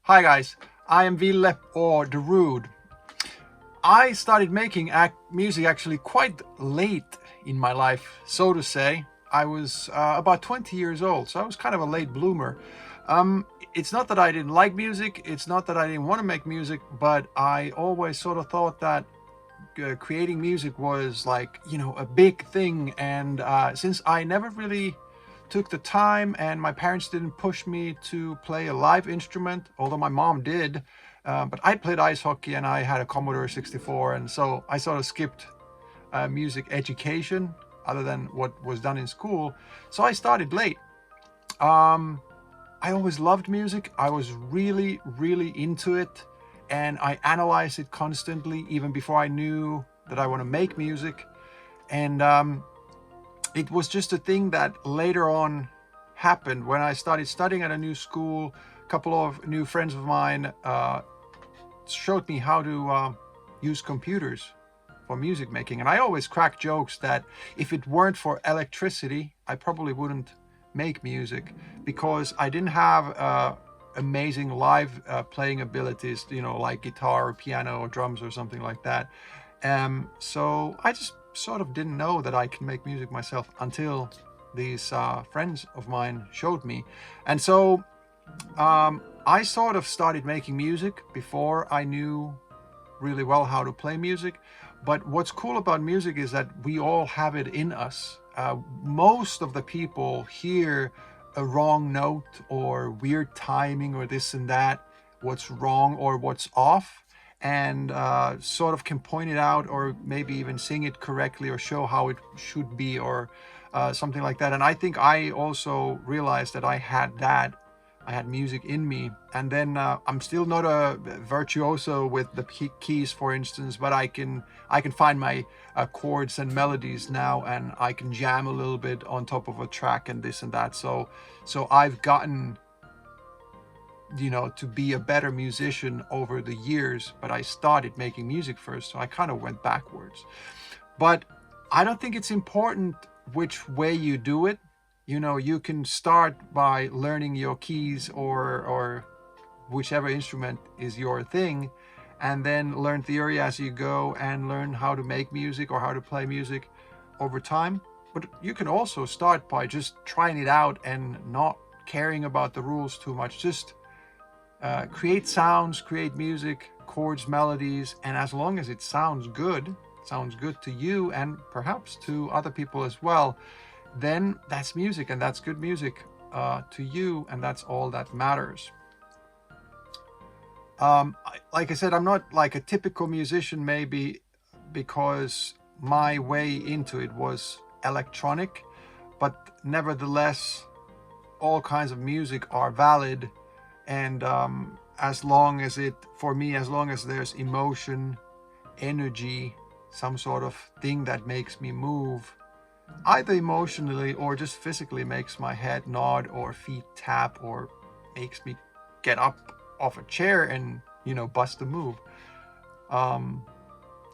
Hi guys, I am Ville or Darude. I started making music actually quite late in my life, so to say. I was about 20 years old, so I was kind of a late bloomer. It's not that I didn't like music, it's not that I didn't want to make music, but I always sort of thought that creating music was like, a big thing. And since I never really took the time and my parents didn't push me to play a live instrument, although my mom did, but I played ice hockey and I had a Commodore 64, and so I sort of skipped music education other than what was done in school. So I started late. Um, I always loved music. I was really, really into it, and I analyzed it constantly, even before I knew that I want to make music. And it was just a thing that later on happened when I started studying at a new school. A couple of new friends of mine showed me how to use computers for music making. And I always crack jokes that if it weren't for electricity, I probably wouldn't make music, because I didn't have amazing live playing abilities, like guitar or piano or drums or something like that. So I just sort of didn't know that I can make music myself until these friends of mine showed me. And so I sort of started making music before I knew really well how to play music. But what's cool about music is that we all have it in us. Most of the people hear a wrong note or weird timing or this and that, what's wrong or what's off, and sort of can point it out or maybe even sing it correctly or show how it should be, or something like that. And I think I also realized that I had that. I had music in me. And then I'm still not a virtuoso with the keys, for instance, but I can find my chords and melodies now, and I can jam a little bit on top of a track and this and that. So I've gotten, to be a better musician over the years, but I started making music first, so I kind of went backwards. But I don't think it's important which way you do it. You can start by learning your keys or whichever instrument is your thing, and then learn theory as you go and learn how to make music or how to play music over time. But you can also start by just trying it out and not caring about the rules too much. Just create sounds, create music, chords, melodies, and as long as it sounds good to you and perhaps to other people as well, then that's music, and that's good music to you, and that's all that matters. Like I said, I'm not like a typical musician, maybe because my way into it was electronic, but nevertheless, all kinds of music are valid. And as long as as long as there's emotion, energy, some sort of thing that makes me move, either emotionally or just physically makes my head nod or feet tap or makes me get up off a chair and, bust a move.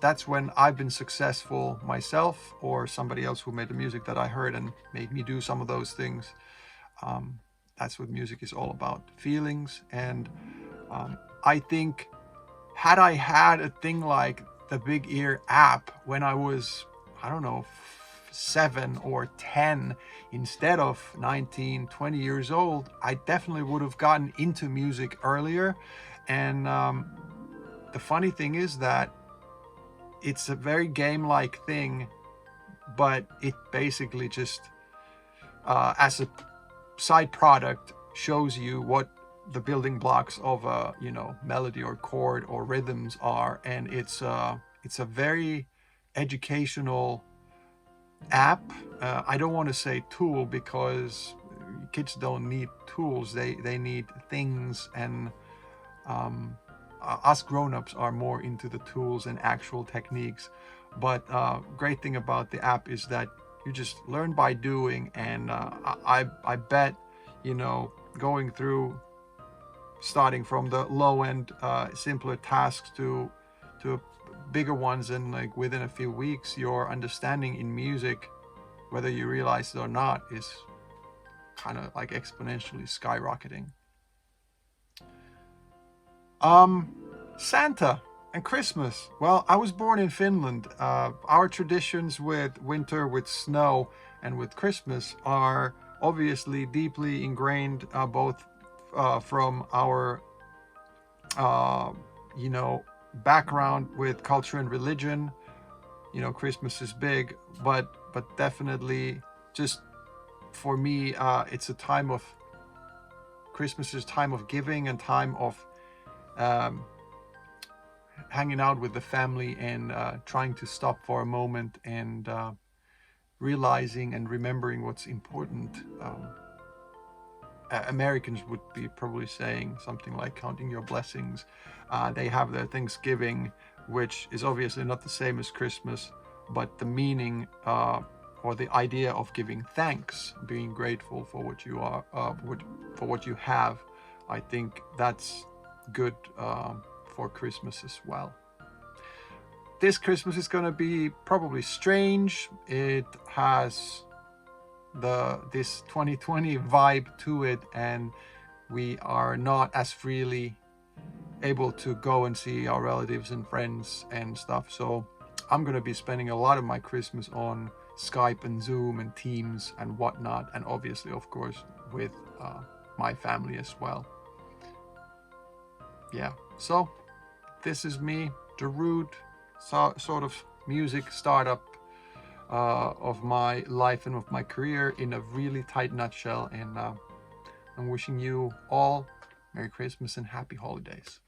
That's when I've been successful myself, or somebody else who made the music that I heard and made me do some of those things. That's what music is all about, feelings. And I think had I had a thing like the Big Ear app when I was, I don't know, 7 or 10 instead of 19, 20 years old, I definitely would have gotten into music earlier. And the funny thing is that it's a very game-like thing, but it basically just, as a side product, shows you what the building blocks of a melody or chord or rhythms are. And it's a very educational app. I don't want to say tool, because kids don't need tools, they need things. And us grown-ups are more into the tools and actual techniques. But great thing about the app is that you just learn by doing. And I bet, going through, starting from the low end simpler tasks to bigger ones, and like within a few weeks, your understanding in music, whether you realize it or not, is kind of like exponentially skyrocketing. Santa and Christmas. Well, I was born in Finland. Our traditions with winter, with snow, and with Christmas are obviously deeply ingrained, both from our, uh, you know, background with culture and religion. You know, Christmas is big, but definitely just for me, it's a time of Christmas is time of giving and time of um, hanging out with the family and trying to stop for a moment and realizing and remembering what's important. Americans would be probably saying something like counting your blessings. They have their Thanksgiving, which is obviously not the same as Christmas, but the meaning or the idea of giving thanks, being grateful for what you are, for what you have, I think that's good for Christmas as well. This Christmas is going to be probably strange. It has this 2020 vibe to it, and we are not as freely able to go and see our relatives and friends and stuff. So I'm going to be spending a lot of my Christmas on Skype and Zoom and Teams and whatnot, and obviously, of course, with my family as well. Yeah, so this is me, Darude, sort of music startup of my life and of my career in a really tight nutshell. And I'm wishing you all Merry Christmas and Happy Holidays.